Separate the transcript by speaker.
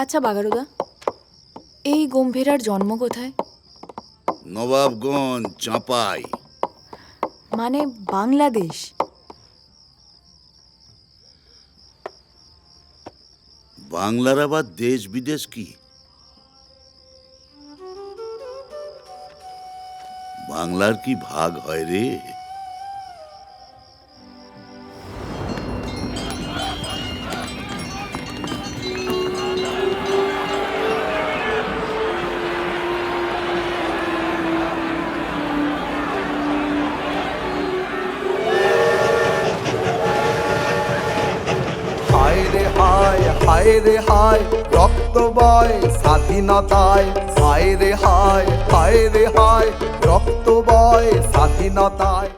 Speaker 1: আচ্ছা বাগারুদা, এই গম্ভীরার জন্ম কোথায়?
Speaker 2: নবাবগঞ্জ, চাঁপাই।
Speaker 1: মানে বাংলাদেশ?
Speaker 2: বাংলার আবার দেশ বিদেশ কি? বাংলার কি ভাগ হয় রে?
Speaker 3: হায় রে হায়, হায় রে হায়, রক্ত বয় স্বাধীনতায়। হায় রে হায়, হায় রে হায়, রক্ত বয় স্বাধীনতায়।